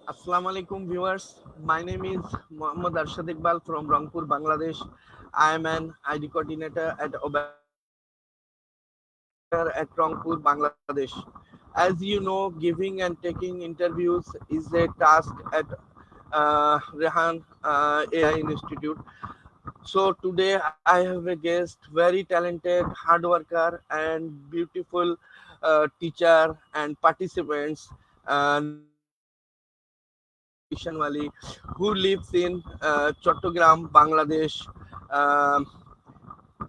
Assalamu alaikum viewers. My name is Muhammad Arshad Iqbal from Rangpur, Bangladesh. I am an ID coordinator at at Rangpur, Bangladesh. As you know, giving and taking interviews is a task at Rehan AI Institute. So today I have a guest, very talented, hard worker, and beautiful teacher and participants. Ishan Wali, who lives in Chattogram, Bangladesh. Um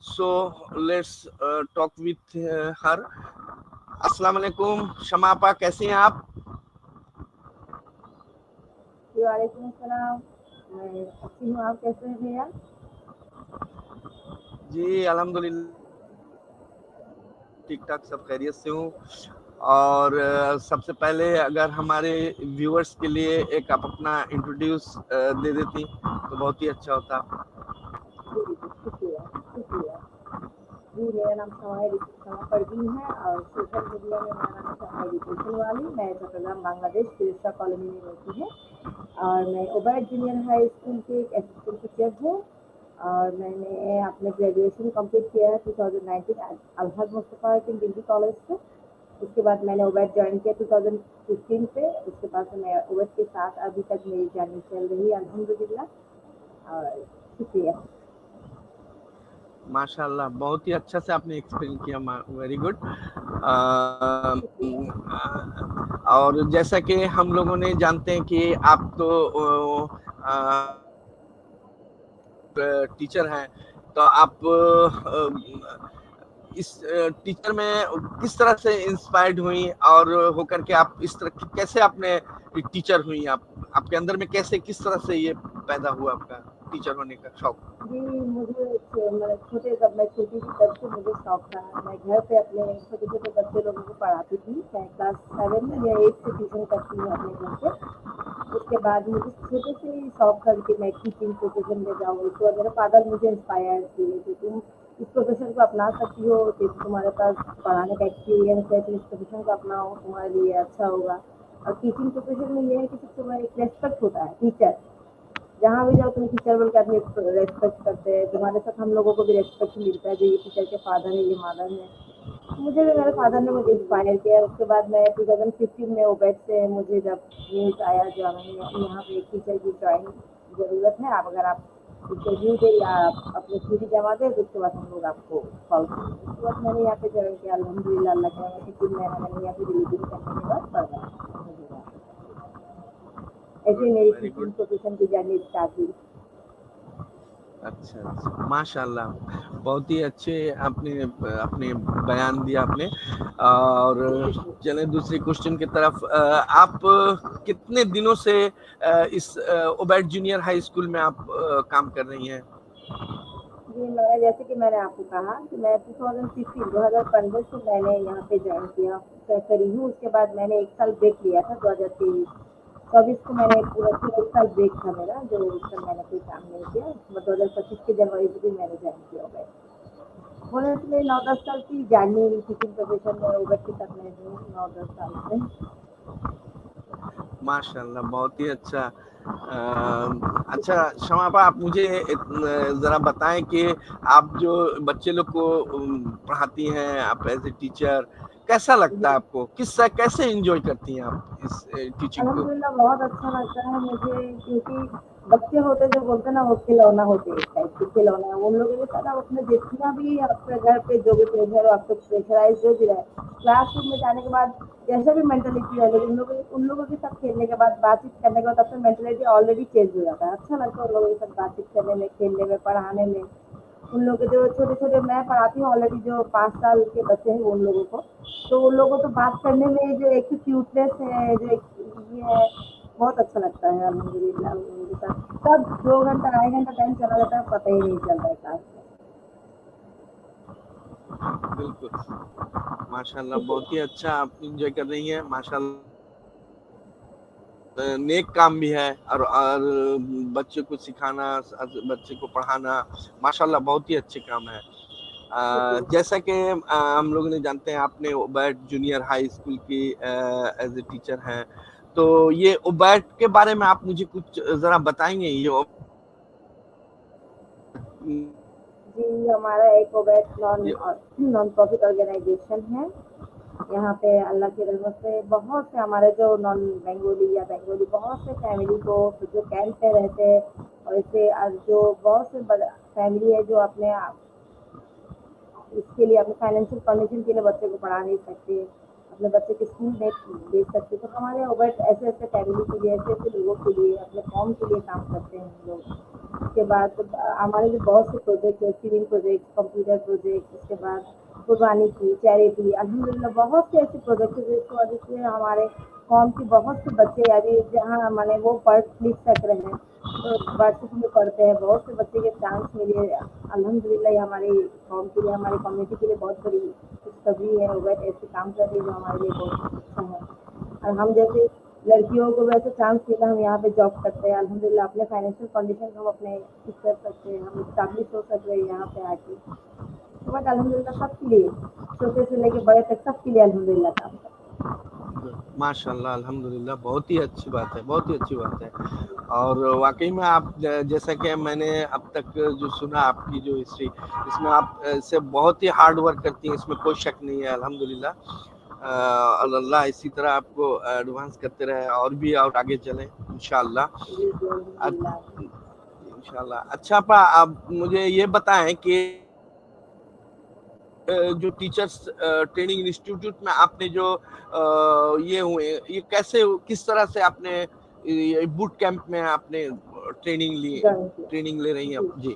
so let's talk with her. अस्सलाम वालेकुम शमापा, कैसी हैं आप? जी वालेकुम अस्सलाम। मैं अच्छी हूँ, आप कैसे हैं भैया? जी अल्हम्दुलिल्लाह ठीक ठाक, सब खैरियत से हूँ। और सबसे पहले अगर हमारे व्यूअर्स के लिए एक आप अपना इंट्रोड्यूस दे देती तो बहुत ही अच्छा होता। जी जी शुक्रिया शुक्रिया। जी मेरा नाम शमा परवीन है और सोशल मीडिया में मेरा नाम शमा एजुकेशन वाली। मैं चट्टग्राम बांग्लादेश तिरसा कॉलोनी में रहती हूँ और मैं ओबैड जूनियर हाई स्कूल के एक असिस्टेंट टीचर हूँ और मैंने अपने ग्रेजुएशन कंप्लीट किया है 2019 अलहद मुस्तफा के डिग्री कॉलेज से। उसके बाद मैंने ओबैड ज्वाइन किया 2015 पे। उसके बाद से मैं ओबैड के साथ अभी तक मेरी जर्नी चल रही है अल्हम्दुलिल्लाह। और शुक्रिया। माशाल्लाह, बहुत ही अच्छा से आपने एक्सप्लेन किया। Very good. शुक्रिया। और जैसा कि हम लोगों ने जानते हैं कि आप तो टीचर हैं, तो आप इस टीचर में किस तरह से इंस्पायर्ड हुई और होकर के आप इस तरह कैसे आपने टीचर हुई? आप आपके अंदर में कैसे किस तरह से ये पैदा हुआ आपका टीचर होने का शौक? जी मुझे मैं छोटे जब मैं छोटी थी तब से मुझे शौक था। मैं घर पे अपने छोटे छोटे बच्चे लोगों को पढ़ाती थी। मैं क्लास 7 में या 8 से ट्यूशन करती हूँ अपने घर पे। उसके बाद मुझे छोटे से ही शौक था कि मैं टीचिंग प्रोफेशन में जाऊँ। तो मेरे फादर मुझे इंस्पायर किए कि तुम इस प्रोफेशन को अपना सकती हो, कि तुम्हारे पास पढ़ाने का एक्सपीरियंस है तो इस प्रोफेशन को अपनाओ, तुम्हारे लिए अच्छा होगा। और टीचिंग प्रोफेशन में ये है कि सबसे बड़ा एक रेस्पेक्ट होता है टीचर। जहाँ भी जाओ तुम टीचर बोल के आदमी रेस्पेक्ट करते हैं। तुम्हारे साथ हम लोगों को भी रेस्पेक्ट मिलता है जो ये टीचर के फादर है, ये मदर है। मुझे भी मेरे फादर ने मुझे इंस्पायर किया। उसके बाद मैं 2015 में ओबेड से मुझे जब न्यूज़ आया जो हमें यहाँ पे एक टीचर की ज्वाइन ज़रूरत है, आप अगर आप इंटरव्यू दे या अपनी सीवी जमा दे तो उसके बाद हम लोग आपको कॉल करेंगे। उसके बाद मैंने यहाँ पे ज्वाइन किया अल्हम्दुलिल्लाह। अल्लाह के रहमत से 3 महीना मैंने यहाँ पे डिलीवरी करने के बाद पढ़ रहा हूँ। ऐसे ही मेरी वेरी टीचिंग गुड। प्रोफेशन की जर्नी स्टार्ट हुई। अच्छा अच्छा, माशाल्लाह, बहुत ही अच्छे आपने अपने बयान दिया आपने। और चलें दूसरी क्वेश्चन की तरफ। आप कितने दिनों से इस ओबैड जूनियर हाई स्कूल में आप काम कर रही हैं? जी मैं जैसे कि मैंने आपको कहा कि मैं 2015 से मैंने यहाँ पे ज्वाइन किया करी हूँ। उसके बाद मैंने एक साल ब्रेक लिया था 2023-24 को। मैंने पूरा एक साल ब्रेक था मेरा, जो उसमें मैंने कोई काम नहीं किया। 2025 के जनवरी से भी मैंने ज्वाइन किया ओबेट। बोले तो मेरी 9-10 साल की जर्नी टीचिंग प्रोफेशन में ओबेट के साथ मैं हूँ 9-10 साल से। माशाल्लाह, बहुत ही अच्छा। अच्छा शमापा, आप मुझे ज़रा बताएं कि आप जो बच्चे लोग को पढ़ाती हैं, आप एज ए टीचर, कैसा लगता है जी आपको? कैसे एंजॉय करती हैं आप इस टीचिंग को? अल्हम्दुलिल्लाह बहुत अच्छा लगता है मुझे, क्योंकि बच्चे होते जो बोलते हैं ना वो खिलौना होते हैं, एक टाइप के खिलौना है उन लोगों के साथ। आप अपने जितना भी आपके घर पे जो भी प्रेशर हो, आपको प्रेशराइज जो भी रहे, क्लासरूम में जाने के बाद जैसे भी मेंटेलिटी रहे, लेकिन उन लोगों के साथ खेलने के बाद बातचीत करने के बाद अपना मेंटेलिटी ऑलरेडी चेंज हो जाता है। अच्छा लगता है उन लोगों के साथ बातचीत करने में, खेलने में, पढ़ाने में। उन लोग के जो छोटे छोटे मैं पढ़ाती हूँ ऑलरेडी, जो 5 साल के बच्चे हैं उन लोगों को, तो उन लोगों को बात करने में जो एक क्यूटनेस है, जो एक ये है, बहुत अच्छा लगता है अल्हम्दुलिल्लाह। उन लोगों के साथ कब 2 घंटा 2.5 घंटा टाइम चला जाता है पता ही नहीं चलता है क्लास में। बिल्कुल, माशाल्लाह, शुक्रिया। बहुत ही अच्छा आप एंजॉय कर रही हैं। माशाल्लाह, नेक काम भी है। और बच्चे को सिखाना, बच्चे को पढ़ाना, माशाल्लाह, बहुत ही अच्छे काम है। शुक्रिया। जैसा कि हम लोग ने जानते हैं, आपने ओबैड जूनियर हाई स्कूल की एज ए टीचर हैं, تو یہ اوبیٹ کے بارے میں آپ مجھے کچھ ذرا بتائیں گے؟ یہ جی ہمارا ایک اوبیٹ نان پروفٹ آرگنائزیشن ہے. یہاں پہ اللہ کی رحمت سے بہت سے ہمارے جو نان بنگالی یا بنگالی بہت سے فیملی کو جو کیمپ پہ رہتے ہیں اور اسے جو بہت سے فیملی ہے جو اپنے اس کے لیے اپنے فائنینشیل کنڈیشن کے لیے بچے کو پڑھا نہیں سکتے, اپنے بچے کی اسکول دیکھ سکتے, تو ہمارے اوبیٹ ایسے ایسے فیملی کے لیے ایسے ایسے لوگوں کے لیے اپنے قوم کے لیے کام کرتے ہیں ہم لوگ. اس کے بعد ہمارے جو بہت سے پروجیکٹ ہے, سیونگ پروجیکٹ, کمپیوٹر پروجیکٹ, اس کے بعد قربانی کی چیریٹی, الحمد للہ بہت سے ایسے پروجیکٹ ہیں جس کی وجہ سے ہمارے قوم کے بہت سے بچے یعنی جہاں ہمارے وہ پڑھ لکھ سک رہے ہیں تو یونیورسٹی میں پڑھتے ہیں, بہت سے بچے کے چانس ملے. الحمد للہ یہ ہماری قوم کے لیے ہماری کمیونٹی کے لیے بہت بڑی خوشخبری ہے. اوبیٹ ایسے کام کر رہی ہے جو ہمارے لیے بہت اچھا ہے. اور ہم جیسے لڑکیوں کو ویسے چانس ملا, ہم یہاں پہ جاب کرتے ہیں الحمد للہ, اپنے فائنینشیل کنڈیشن ہم اپنے ٹھیک کر سکتے ہیں, ہم اسٹیبلش ہو سکتے ہیں یہاں پہ آ کے. بٹ الحمد للہ سب کے لیے, چھوٹے سے لے کے بڑے تک سب کے لیے الحمد للہ کام کرتے ہیں. ماشاء اللہ الحمد للہ, بہت ہی اچھی بات ہے, بہت ہی اچھی بات ہے. اور واقعی میں آپ جیسا کہ میں نے اب تک جو سنا آپ کی جو ہسٹری, اس میں آپ سے بہت ہی ہارڈ ورک کرتی ہیں, اس میں کوئی شک نہیں ہے الحمد للہ. اللہ اسی طرح آپ کو ایڈوانس کرتے رہے اور بھی اور آگے چلیں انشاءاللہ. جی جی الحمد للہ. انشاءاللہ. اچھا آپ مجھے یہ بتائیں کہ جو ٹیچرز ٹریننگ انسٹیٹیوٹ میں آپ نے جو یہ ہوئے, یہ کیسے کس طرح سے آپ نے بوٹ کیمپ میں آپ نے ٹریننگ لے رہی ہیں جی جی؟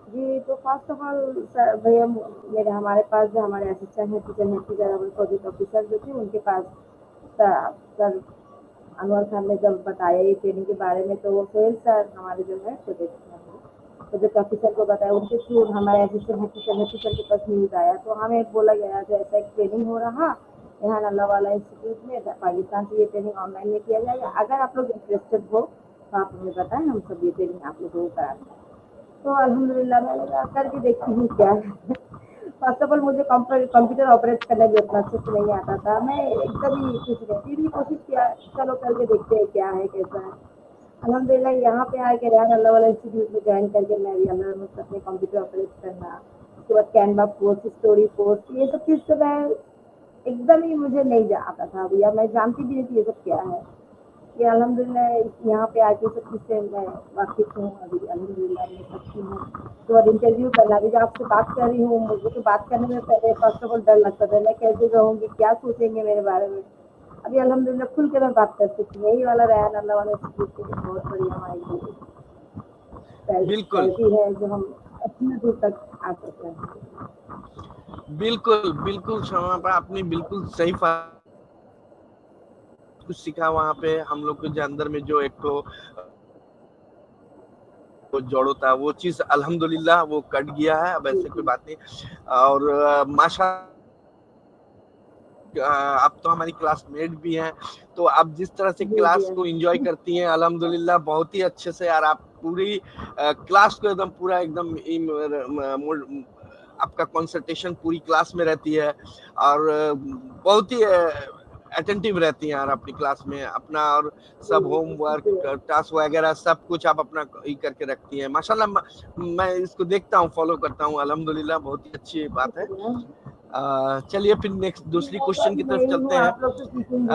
جی تو فرسٹ آف آل بھیا میرے ہمارے پاس جو ہمارے اسسٹنٹ ہے ٹیچر ہے پروجیکٹ آفیسر جو تھے, ان کے پاس سر انور خان نے جب بتایا یہ ٹریننگ کے بارے میں, تو وہ سہیل سر ہمارے جو ہے پروجیکٹ آفیسر کو بتایا, ان کے تھرو ہمارے اسسٹنٹ ٹیچر کے پاس نیوز آیا, تو ہمیں بولا گیا جو ایسا ایک ٹریننگ ہو رہا یہاں اللہ والا انسٹیٹیوٹ میں پاکستان سے, یہ ٹریننگ آن لائن میں کیا جائے گا, اگر آپ لوگ انٹرسٹڈ ہو تو آپ ہمیں بتائیں, ہم سب یہ ٹریننگ آپ لوگوں کو کرا دیں. تو الحمد للہ میں نے کر کے دیکھتی ہوں کیا ہے. فرسٹ آف آل مجھے کمپیوٹر آپریٹ کرنا بھی اتنا اچھے سے نہیں آتا تھا, میں ایک دم ہی کچھ نہیں, پھر بھی کوشش کیا چلو کر کے دیکھتے ہیں کیا ہے کیسا ہے. الحمد للہ یہاں پہ آ کے ریحان اللہ والا انسٹیٹیوٹ میں جوائن کر کے میں بھی اللہ اپنے کمپیوٹر آپریٹ کرنا, اس کے بعد کینوا کورس, اسٹوری کورس, یہ سب چیز تو میں ایک دم ہی مجھے نہیں آتا تھا بھیا, میں جانتی بھی نہیں تھی یہ سب کیا ہے. یہ الحمد للہ یہاں پہ آ کے سب چیز سے میں واقف ہوں ابھی الحمد للہ میں سکتی ہوں. تو اب انٹرویو کرنا بھی, جو آپ سے بات کر رہی ہوں, مجھے تو بات کرنے میں پہلے فرسٹ آف آل ڈر لگتا تھا, میں کیسے کہوں گی, کیا سوچیں گے میرے بارے میں. ابھی الحمد للہ کھل کے میں بات کر سکتی ہوں. یہی والا ریحان اللہ والا انسٹیٹیوٹ بہت بڑی ہماری بالکل چیریٹی ہے جو ہم اتنے دور تک آ سکتے ہیں. بالکل بالکل شما پر آپ نے بالکل صحیح کچھ سیکھا وہاں پہ. ہم لوگ کے اندر میں جو ایک تو جوڑ ہوتا ہے وہ چیز الحمدللہ وہ کٹ گیا ہے, اب ایسے کوئی بات نہیں. اور ماشاء اب تو ہماری کلاس میٹ بھی ہیں, تو آپ جس طرح سے جی جی کلاس کو انجوائے کرتی ہیں الحمدللہ بہت ہی اچھے سے, اور آپ پوری کلاس کو ایک دم پورا ایک دم آپ کا کنسنٹریشن پوری کلاس میں رہتی ہے, اور بہت ہی اٹینٹیو رہتی ہیں اور اپنی کلاس میں اپنا, اور سب ہوم ورک ٹاسک وغیرہ سب کچھ آپ اپنا کر کے رکھتی ہیں ماشاءاللہ. میں اس کو دیکھتا ہوں, فالو کرتا ہوں الحمدللہ, بہت ہی اچھی بات ہے. چلیے پھر نیکسٹ دوسری کوشچن کی میں طرف یہی ہوں, چلتے ہیں. آپ لوگ سے سیکھوں گی,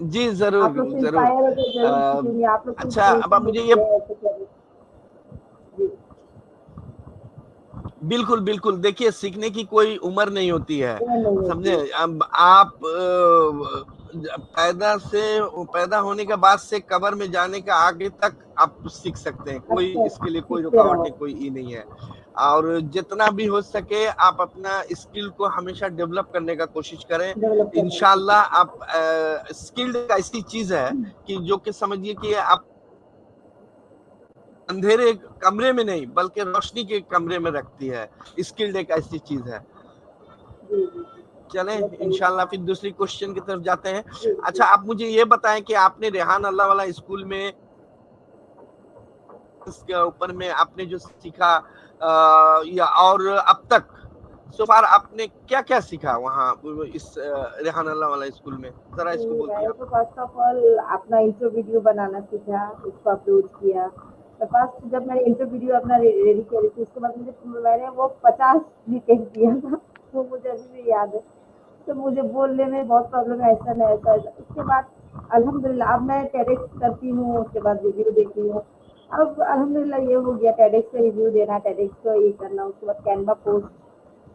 جی ضرور آپ لوگ سے ضرور. انسپائر ہو کے ضرور سیکھیں گی, آپ لوگ سے اچھا اب آپ انسپریشن مجھے لیتی یہ ہے ایسے کریں. جی بالکل بالکل, دیکھیے سیکھنے کی کوئی عمر نہیں ہوتی ہے, نہیں سمجھے. ہوتی اب آپ پیدا ہونے کے بعد سے قبر میں جانے کا آگے تک آپ سیکھ سکتے ہیں, کوئی اچھا اس کے لیے کوئی سیکھتے رکاوٹ رہو. نہیں, کوئی ای نہیں ہے. اور جتنا بھی ہو سکے آپ اپنا اسکل کو ہمیشہ ڈیولپ کرنے کا کوشش کریں. ڈیولپ کرنے کی انشاءاللہ کوشش آپ اسکلڈ ایک ایسی چیز ہے کہ جو کہ سمجھیے کہ آپ اندھیرے کمرے میں نہیں بلکہ روشنی کے کمرے میں رکھتی ہے. اسکلڈ ایک ایسی چیز ہے. جی جی جی چلیں بہت صحیح انشاءاللہ فرمایا. پھر دوسری کوشچن کی طرف جاتے ہیں. جی جی اچھا آپ مجھے یہ بتائیں کہ آپ نے ریحان اللہ والا اسکول میں اس کے اوپر میں آپ نے جو سیکھا یا اور اب تک सो फार आपने क्या क्या सीखा वहाँ इस रेहान अल्लाह वाला स्कूल में, जरा इसको बोलते मैंने आप। तो फर्स्ट ऑफ ऑल अपना इंट्रो वीडियो बनाना सीखा, उसको अपलोड किया। तो फर्स्ट जब मैंने इंट्रो वीडियो अपना रेडी करी थी, उसके बाद मैंने वो 50 रिटेक दिया था, वो मुझे अभी भी याद है। तो मुझे बोलने में बहुत प्रॉब्लम है, ऐसा नहीं ऐसा ऐसा। उसके बाद अल्हम्दुलिल्लाह अब मैं टेडेक्स करती हूँ, उसके बाद वीडियो देती हूँ। अब अल्हम्दुलिल्लाह ये हो गया, टेडेक्स पे रिव्यू देना, टेडेक्स को ये करना, उसके बाद कैनवा पोस्ट,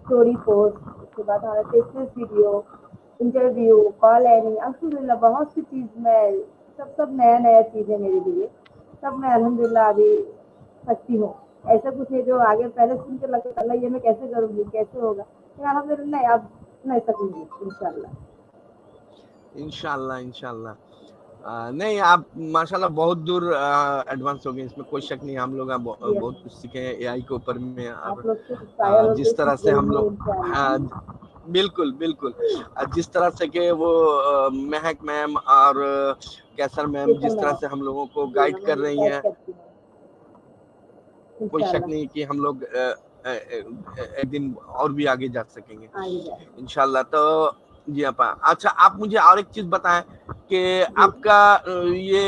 स्टोरी पोस्ट, उसके बाद हमारा टेक्स्ट वीडियो, इंटरव्यू, कॉल एनिंग, अल्हम्दुलिल्लाह बहुत सी चीज़ मैं सब नया नया चीज़ है मेरे लिए। सब मैं अल्हम्दुलिल्लाह अभी सकती हूँ। ऐसा कुछ है जो आगे पहले सुन के लगता था, अल्लाह ये मैं कैसे करूँगी, कैसे होगा, लेकिन अल्हम्दुलिल्लाह अब मैं सकूँगी इंशाल्लाह। इंशाल्लाह इंशाल्लाह। नहीं, आप माशाल्लाह बहुत दूर एडवांस हो गए, इसमें कोई शक नहीं। हम लोग जी बहुत कुछ सीखे हैं एआई के ऊपर में। आप और लोग से इंस्पायर होकर जिस तरह सीख से रही हम हूँ लोग, हाँ, इंशाल्लाह। बिल्कुल बिल्कुल। जिस तरह से कि वो महक मैम और कैसर मैम केसर जिस तरह मैम, से हम लोगों को जी गाइड हमें कर रही गाइड हैं, करती हैं कोई शक इंशाल्लाह। नहीं कि हम लोग एक दिन और भी आगे जा सकेंगे आगे जाए इंशाल्लाह। तो जी अपा, अच्छा आप मुझे और एक चीज बताएं कि जी। आपका ये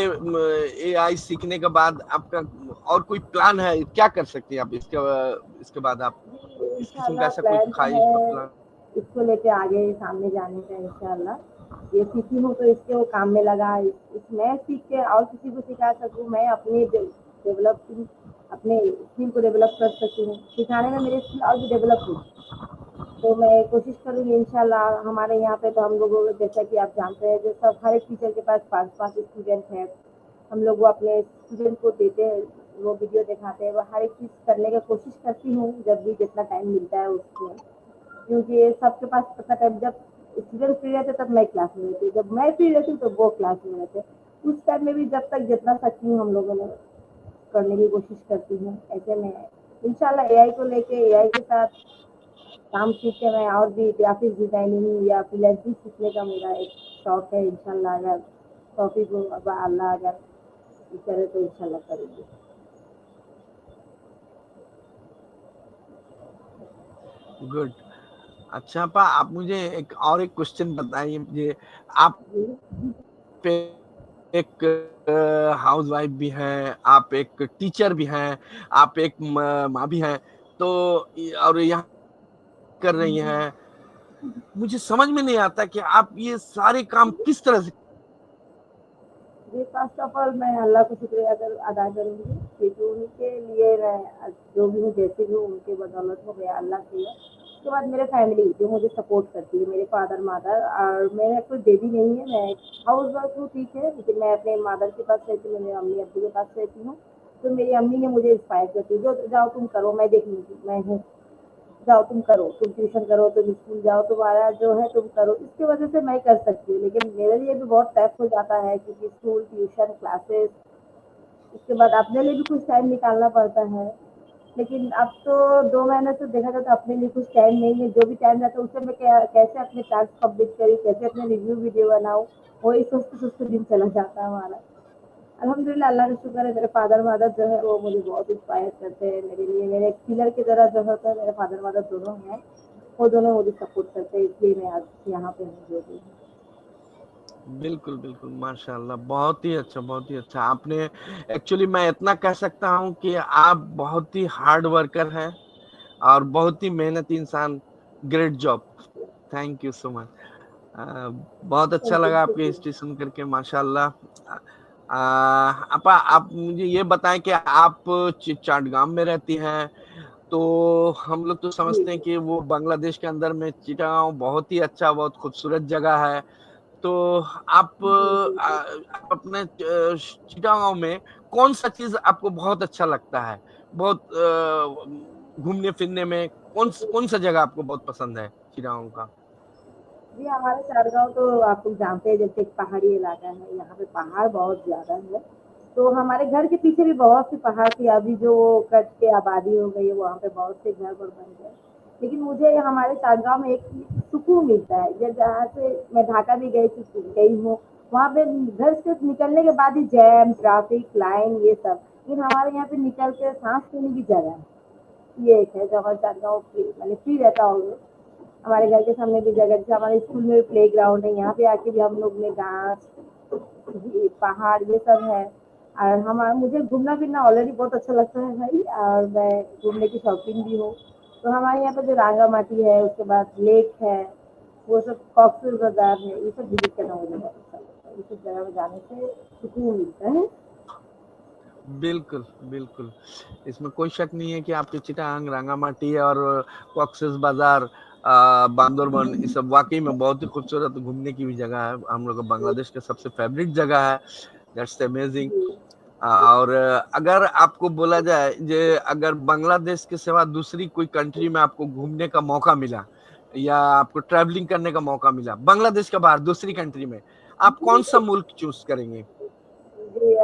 एआई सीखने के बाद आपका और कोई प्लान है, क्या कर सकते हैं आप इसके बाद? आप जी इस किस्म का इंशाल्लाह ऐसा कोई प्लान तो ख्वाहिश है और प्लान? इसको लेके आगे सामने जाने का इंशाल्लाह। ये सीखी हूँ तो इसके वो काम में लगा, मैं सीख के और किसी को सिखा सकूँ, मैं अपनी डेवलपिंग अपने स्किल को डेवलप कर सकूँ, सिखाने में मेरी स्किल और भी डेवलप हो। तो मैं कोशिश करूँगी इंशाल्लाह। हमारे यहाँ पे तो हम लोगों को जैसा कि आप जानते हैं, जो सब हर एक टीचर के पास 5-5 स्टूडेंट हैं। हम लोग वो अपने स्टूडेंट को देते हैं, वो वीडियो दिखाते हैं, वो हर एक चीज़ करने की कोशिश करती हूँ जब भी जितना टाइम मिलता है उसमें। क्योंकि सबके पास पता टाइम जब स्टूडेंट फ्री रहते तब मैं क्लास में रहती हूँ, जब मैं फ्री रहती हूँ तो वो क्लास में रहते। उस टाइम में भी जब तक जितना सकती हूँ हम लोगों ने करने की कोशिश करती हूँ। ऐसे में इंशाल्लाह एआई को लेके, एआई के साथ काम सीख के मैं और भी ग्राफिक्स डिजाइनिंग या फ्रीलांसिंग सीखने का मेरा एक शौक है। इंशाल्लाह अगर टॉपिक को अल्लाह अगर करे तो इंशाल्लाह करेंगे। गुड। अच्छा अपा, आप मुझे एक क्वेश्चन बताइए मुझे। आप जी एक हाउस वाइफ भी हैं, आप एक टीचर भी हैं, आप एक माँ भी हैं, तो और यहाँ कर रही हैं, मुझे समझ में नहीं आता कि आप ये सारे काम किस तरह से। जी फर्स्ट ऑफ ऑल मैं अल्लाह को शुक्रिया अदा करूँगी, क्योंकि उनके लिए मैं जो भी हूँ जैसे भी हूँ उनके बदौलत हो गया, अल्लाह की है। उसके बाद मेरे फैमिली जो मुझे सपोर्ट करती है, मेरे फादर मदर, और मेरा कोई बेबी नहीं है, मैं हाउस वाइफ हूँ ठीक है, लेकिन मैं अपने मदर के पास रहती हूँ, मेरे अम्मी अब्बू के पास रहती हूँ। तो मेरी अम्मी ने मुझे इंस्पायर करती है, जो जाओ तुम करो, मैं देख लूँगी, मैं हूँ, जाओ तुम करो, तुम ट्यूशन करो, तुम स्कूल जाओ, तुम्हारा जो है तुम करो। इसकी वजह से मैं कर सकती हूँ, लेकिन मेरे लिए भी बहुत टफ हो जाता है क्योंकि स्कूल ट्यूशन क्लासेस, उसके बाद अपने लिए भी कुछ टाइम निकालना पड़ता है। लेकिन अब तो 2 महीने से देखा जाए तो अपने लिए कुछ टाइम नहीं है, जो भी टाइम रहता है उससे मैं कैसे अपने टास्क कंप्लीट करूँ, कैसे अपने रिव्यू वीडियो बनाऊँ, वही सोचते सोचते दिन चला जाता है हमारा। अल्हम्दुलिल्लाह अल्लाह का शुक्र है, मेरे फादर मदर जो है वो मुझे बहुत इंस्पायर करते हैं, मेरे लिए मेरे एक पिलर की तरह जो होता है, मेरे फादर मदर दोनों हैं, वो दोनों मुझे सपोर्ट करते हैं, इसलिए मैं आज यहाँ पे हूँ जो भी हूँ। बिल्कुल बिल्कुल, माशाल्लाह, बहुत ही अच्छा, बहुत ही अच्छा। आपने एक्चुअली, मैं इतना कह सकता हूँ कि आप बहुत ही हार्ड वर्कर हैं और बहुत ही मेहनती इंसान। Great job. Thank you so much. बहुत अच्छा थैंक यू, लगा आपकी शुक्रिया। हिस्ट्री सुन करके, माशाल्लाह। आपा, आप मुझे ये बताएं कि आप चाटगांव में रहती हैं, तो हम लोग तो जी समझते हैं जी कि वो बांग्लादेश के अंदर में चिटागांव बहुत ही अच्छा, बहुत खूबसूरत जगह है। तो जी जी जी। आप अपने चिटागांव में कौन सा चीज आपको बहुत अच्छा लगता है? बहुत घूमने फिरने में कौन सा जगह आपको बहुत पसंद है चिटागांव का? जी हमारे चारगांव तो आप लोग जानते हैं, जैसे एक पहाड़ी इलाका है, यहाँ पे पहाड़ बहुत ज़्यादा है। तो हमारे घर के पीछे भी बहुत सी पहाड़ थी, अभी जो वो कट के आबादी हो गई है, वहाँ पे बहुत से घर वर बन गए। लेकिन मुझे हमारे चारगांव में एक सुकून मिलता है, जब जहाँ से मैं ढाका भी गई हूँ, वहाँ पे घर से निकलने के बाद ही जैम ट्रैफिक लाइन ये सब, लेकिन हमारे यहाँ पे निकल के सांस लेने की जगह है। ये एक है जहाँ चारगांव फ्री रहता होगा। हमारे घर के सामने भी जगह, जैसे हमारे स्कूल में भी प्ले ग्राउंड है, यहाँ पे आके भी हम लोग ने घास, ये पहाड़, ये सब है। और हमारा मुझे घूमना फिरना ऑलरेडी बहुत अच्छा लगता है भाई, और मैं घूमने की शौकीन भी हूँ। तो हमारे यहाँ पे जो रांगा माटी है, उसके बाद लेक है, वो सब कॉकटेल बाजार है, ये सब विजिट करना मुझे बहुत अच्छा लगता है। ये सब जगह में जाने से सुकून मिलता है। बिल्कुल बिल्कुल, इसमें कोई शक नहीं है कि आपके चिटांग, रांगामाटी और कॉक्सेस बाजार, बांदरबन, ये सब वाकई में बहुत ही खूबसूरत घूमने की भी जगह है। हम लोग का बांग्लादेश का सबसे फेवरेट जगह है। That's amazing. जी और अगर आपको बोला जाए जे अगर बांग्लादेश के सिवा दूसरी कोई कंट्री में आपको घूमने का मौका मिला या आपको ट्रैवलिंग करने का मौका मिला बांग्लादेश के बाहर दूसरी कंट्री में, आप कौन सा मुल्क चूज करेंगे? जी,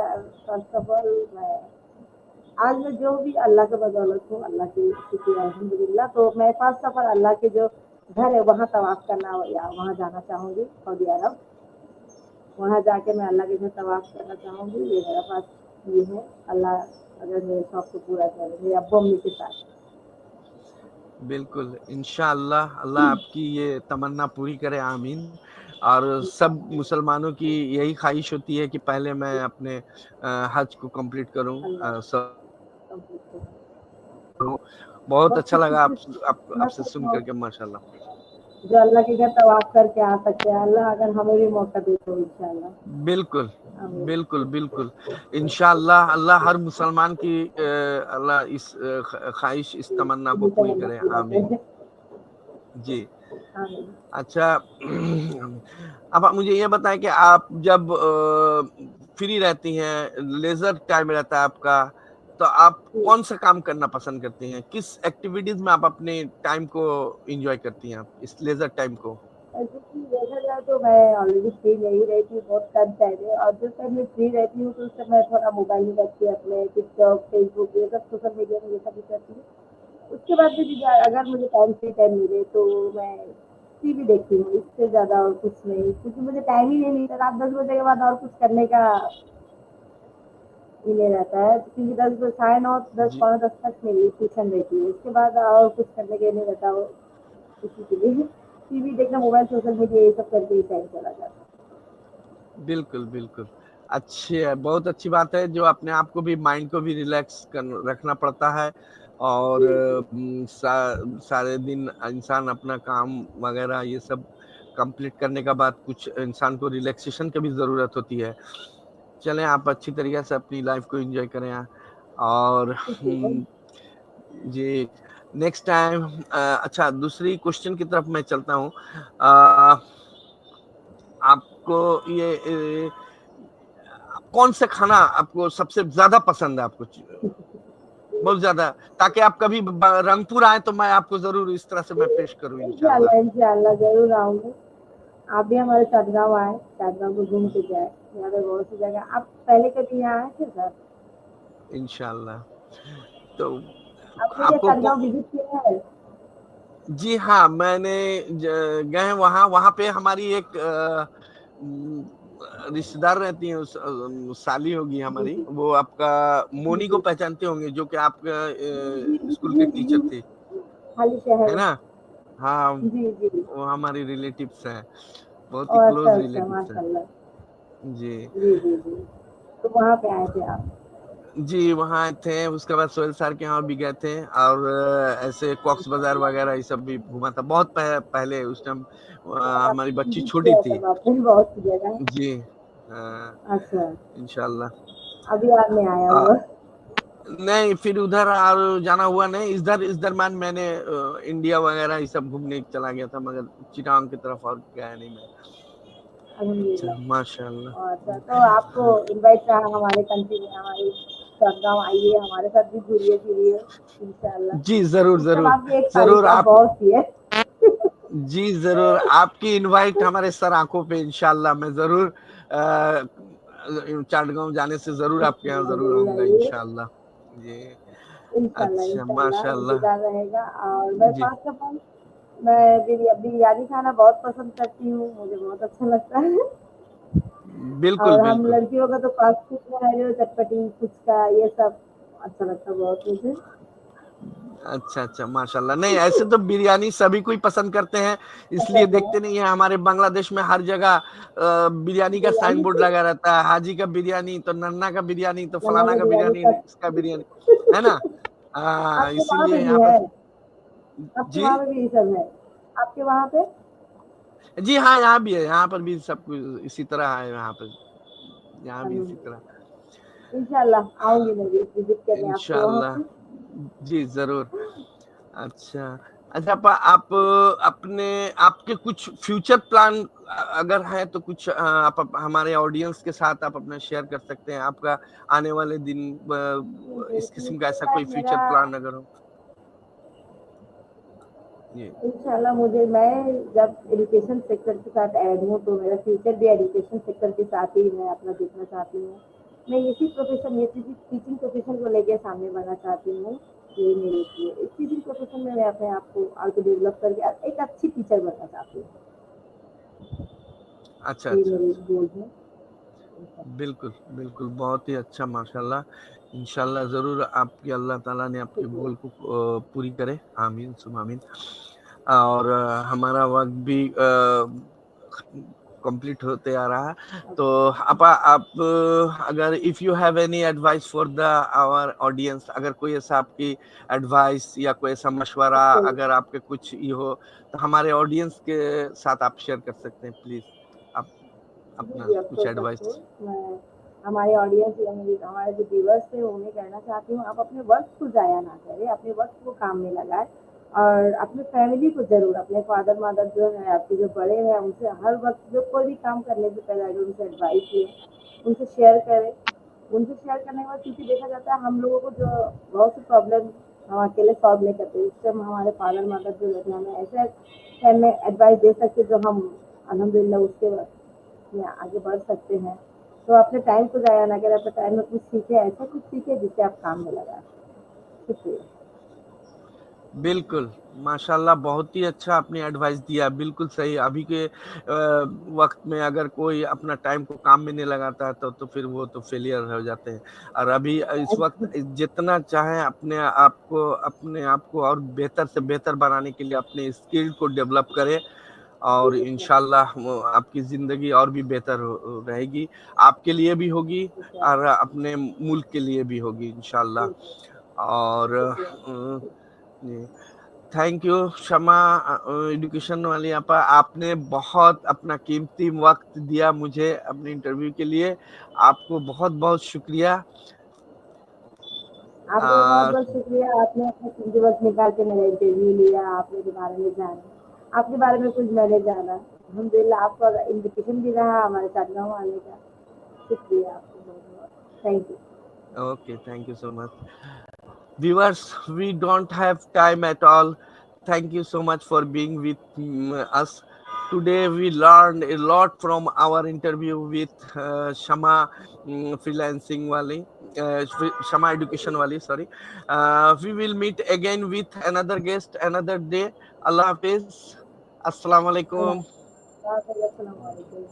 फर्स्ट ऑफ ऑल मैं आज मैं जो भी अल्लाह के बदौलत हूँ, अल्लाह की शुक्र अल्हम्दुलिल्लाह, तो मैं फर्स्ट ऑफ ऑल अल्लाह के जो घर है वहाँ तवाफ करना या वहाँ जाना चाहूँगी, सऊदी अरब। वहाँ जाके मैं अल्लाह के घर तवाफ करना चाहूँगी, ये मेरा पास ये है। अल्लाह अगर मेरे शौक को पूरा करे, मेरे अब्बू अम्मी के साथ। बिल्कुल, इंशाअल्लाह अल्लाह आपकी ये तमन्ना पूरी करे, आमीन। और सब मुसलमानों की यही ख्वाहिश होती है कि पहले मैं अपने हज को कंप्लीट करूं। अल्लाह सब कंप्लीट करे। बहुत बस अच्छा किसी लगा से मैं आपसे सोच सुन रहा हूँ, करके, माशाल्लाह। जो अल्लाह के घर तवाफ करके आ सकते हैं, अल्लाह अगर हमें भी मौका दे तो इंशाल्लाह। बिल्कुल आमीन। बिल्कुल बिल्कुल, इंशाअल्लाह अल्लाह हर मुसलमान की अल्लाह इस ख्वाहिश, इस तमन्ना को ये पूरी तमन्ना करे, पूरा आमीन। करे। जी। आमीन। अच्छा, अब आप मुझे ये बताएं कि आप जब फ्री रहती हैं, लेजर टाइम रहता है आपका, तो आप जी। कौन सा काम करना पसंद करती हैं? किस एक्टिविटीज में आप अपने टाइम को एंजॉय करती हैं, आप इस लेजर टाइम को? ऐसे कि देखा जाए तो मैं ऑलरेडी फ्री नहीं रहती हूँ बहुत कम टाइम में, और जिस टाइम मैं फ्री रहती हूँ तो उस टाइम मैं थोड़ा मोबाइल में बैठ के अपने टिकटॉक, फेसबुक, ये सब सोशल मीडिया में ये सब भी करती हूँ। उसके बाद भी अगर मुझे फ्री टाइम मिले तो मैं टीवी देखती हूँ, इससे ज़्यादा और कुछ नहीं, क्योंकि मुझे टाइम ही नहीं मिलता। रात 10 बजे के बाद और कुछ करने का ये नहीं रहता है, क्योंकि 10 बजे, 9:30, 10, जी 10:45 तक मेरी ट्यूशन रहती है। उसके बाद और कुछ करने के नहीं रहता हो किसी के लिए। टीवी देखना, मोबाइल, सोशल मीडिया, ये सब करके ही टाइम चला जाता है। बिल्कुल बिल्कुल, अच्छी है, बहुत अच्छी बात है। जो अपने आप को भी, माइंड को भी रिलैक्स रखना पड़ता है। और जी जी सारे दिन इंसान अपना काम वगैरह ये सब कंप्लीट करने के बाद कुछ इंसान को रिलैक्सेशन की भी जरूरत होती है। चलें, आप अच्छी तरीके से अपनी लाइफ को एंजॉय करें। और ठीक है। जी, नेक्स्ट टाइम अच्छा, दूसरी क्वेश्चन की तरफ मैं चलता हूँ। आपको ये कौन सा खाना आपको सबसे ज्यादा पसंद है, आपको बहुत ज्यादा, ताकि आप कभी रंगपुर आए तो मैं आपको जरूर इस तरह से मैं पेश करूं, इंशाल्लाह। इंशाल्लाह इंशाल्लाह जरूर आऊंगी। आप भी हमारे चाटगांव आए, चाटगांव को घूम के जाए। यहाँ पे बहुत सी जगह, आप पहले कभी यहाँ आए थे सर? इंशाल्लाह। तो आपने क्या आपको चाटगांव विजिट किया है? जी हाँ, मैंने गए वहाँ, वहाँ पे हमारी एक रिश्तेदार रहती हैं, साली होगी जी हमारी, जी वो आपका जी मोनी को जी पहचानते होंगे, जो कि आपका जी जी स्कूल जी के टीचर जी। थे, खाली है शहर। ना? हाँ, जी जी। वो हमारी रिलेटिव्स हैं, बहुत ही और अच्छा क्लोज अच्छा, रिलेटिव्स हैं। माशाल्लाह। जी जी जी जी। तो वहाँ पे आए थे आप? जी, वहाँ थे। उसके बाद सोहेल सर के यहाँ भी गए थे, और ऐसे कॉक्स बाजार वगैरह ये सब भी घूमा था, बहुत पहले, उस टाइम हमारी आपने बच्ची विजिट छोटी किया थी। था आपने बहुत सी जगह? जी हाँ, अच्छा। इंशाल्लाह। अभी याद नहीं आया आ, हुआ? नहीं, फिर उधर और जाना हुआ नहीं। इस दरम्यान मैंने इंडिया वगैरह ये सब घूमने चला गया था, मगर चिटांग की तरफ और गया नहीं मैं। अच्छा, अल्हम्दुलिल्लाह। अच्छा, माशाल्लाह। तो आपको इनवाइट रहा हमारे कंट्री में, हमारे चाटगांव आइए, हमारे साथ भी घूमिए फिरिए इंशाल्लाह। जी जरूर इस सब जरूर आपकी एक जरूर, तारीफ, आप आप बहुत सी है। जी जरूर, आपकी इनवाइट हमारे सर आंखों पे, इंशाल्लाह मैं जरूर चाटगांव जाने से जरूर आपके यहाँ जरूर जरूर आऊंगा, आइए। इंशाल्लाह। जी। इंशाल्लाह अच्छा, इंशाल्लाह माशाल्लाह। इंतजार रहेगा। और मैं जी फर्स्ट ऑफ ऑल, मैं बिरयानी खाना बहुत पसंद करती हूँ, मुझे बहुत अच्छा लगता है। बिल्कुल और हम बिल्कुल लड़कियों का तो फास्ट फूड में है जो चटपटी, फुचका, ये सब अच्छा लगता है बहुत मुझे। अच्छा अच्छा, माशाल्लाह। नहीं, ऐसे तो बिरयानी सभी कोई पसंद करते हैं, इसलिए पसंद है देखते नहीं है हमारे बांग्लादेश में हर जगह बिरयानी का साइन बिरयानी बोर्ड लगा रहता है, हाजी का बिरयानी, तो नन्ना का बिरयानी, तो नन्ना फलाना का का बिरयानी बिरयानी, सब इसका बिरयानी, है ना? आपके वहाँ इसीलिए पे यहाँ भी है, पर। आपके जी वहाँ पे भी ये सब है, आपके वहाँ पे जी हाँ, यहाँ भी है, यहाँ पर भी सब कुछ इसी तरह है, यहाँ पर, यहाँ भी इसी तरह। इंशाल्लाह आऊंगी मैं भी विजिट करने आपके वहाँ इंशाल्लाह, पे। जी जरूर। अच्छा, अच्छा आप अपने आपके कुछ फ्यूचर प्लान अगर है तो कुछ हमारे ऑडियंस के साथ आप अपना शेयर कर सकते हैं, आपका आने वाले दिन इस किस्म का फ्यूचर ऐसा कोई प्लान फ्यूचर मेरा प्लान अगर हो। जी इंशाल्लाह मुझे मैं जब एजुकेशन सेक्टर के साथ ऐड हूँ तो मेरा फ्यूचर भी एजुकेशन सेक्टर के साथ ही मैं अपना देखना चाहती हूँ। मैं इसी प्रोफेशन ये टीचिंग प्रोफेशन को लेके सामने बढ़ना चाहती हूँ। ये मेरी इसलिए इस टीचिंग प्रोफेशन में मैं अपने आप को आगे डेवलप करके एक अच्छी टीचर बनना चाहती हूँ। अच्छा ये अच्छा मेरे अच्छा, गोल है। बिल्कुल बिल्कुल, बहुत ही अच्छा, माशाल्लाह। इंशाल्लाह जरूर आपकी अल्लाह ताला ने आपके गोल को पूरी करे, आमीन सुम आमीन। और हमारा वक्त भी कंप्लीट होते आ रहा है, तो आप अगर if you have any advice for the our audience, अगर कोई ऐसा आपकी एडवाइस या कोई ऐसा मशवरा अगर आपके कुछ ये हो, तो हमारे ऑडियंस के साथ आप शेयर कर सकते हैं, प्लीज आप जी अपना जी कुछ अफकोर्स एडवाइस। अफकोर्स मैं हमारे ऑडियंस या हमारे जो व्यूवर्स थे उन्हें कहना चाहती हूँ आप अपने वक्त को ज़ाया ना करें, अपने वक्त को काम में लगाएं और अपने फैमिली को ज़रूर, अपने फादर मदर जो है आपके जो बड़े हैं उनसे हर वक्त जो कोई भी काम करने से पहले अगर उनसे एडवाइस लें, उनसे शेयर करें। उनसे शेयर करने के बाद क्योंकि देखा जाता है हम लोगों को जो बहुत सी प्रॉब्लम हम अकेले सॉल्व नहीं करते, उस टाइम हमारे फादर मदर जो रहते हैं हमें ऐसे टाइम में एडवाइस दे सकते जो हम अल्हम्दुलिल्लाह उसके में आगे बढ़ सकते हैं। तो अपने टाइम को ज़ाया ना करें, अपने टाइम में कुछ सीखे, ऐसा कुछ सीखे जिससे आप काम में लगा सकें। शुक्रिया। बिल्कुल, माशाल्लाह, बहुत ही अच्छा आपने एडवाइस दिया, बिल्कुल सही। अभी के वक़्त में अगर कोई अपना टाइम को काम में नहीं लगाता है तो फिर वो तो फेलियर हो जाते हैं। और अभी इस वक़्त जितना चाहें अपने आप को और बेहतर से बेहतर बनाने के लिए अपने स्किल को डेवलप करें, और इंशाल्लाह वो आपकी ज़िंदगी और भी बेहतर रहेगी, आपके लिए भी होगी और अपने मुल्क के लिए भी होगी इंशाल्लाह। और जी, थैंक यू शमा एजुकेशन वाली आपा, आपने बहुत अपना कीमती वक्त दिया मुझे अपने इंटरव्यू के लिए, आपको बहुत बहुत शुक्रिया। आपका भी बहुत बहुत शुक्रिया, आपने अपने कीमती वक्त निकाल के मेरा इंटरव्यू लिया, आपने के बारे में जाना, आपके बारे में कुछ मैंने जाना। अल्हम्दुलिल्लाह आपका इन्विटेशन भी रहा हमारे साथ गाँव आने का। शुक्रिया आपको बहुत बहुत, thank you. Okay, thank you so much. Viewers, we don't have time at all. Thank you so much for being with us. Today we learned a lot from our interview with Shama freelancing wali, Shama education wali, sorry. We will meet again with another guest another day. Allah Hafiz. Assalamu alaikum. अस्सलाम वालेकुम।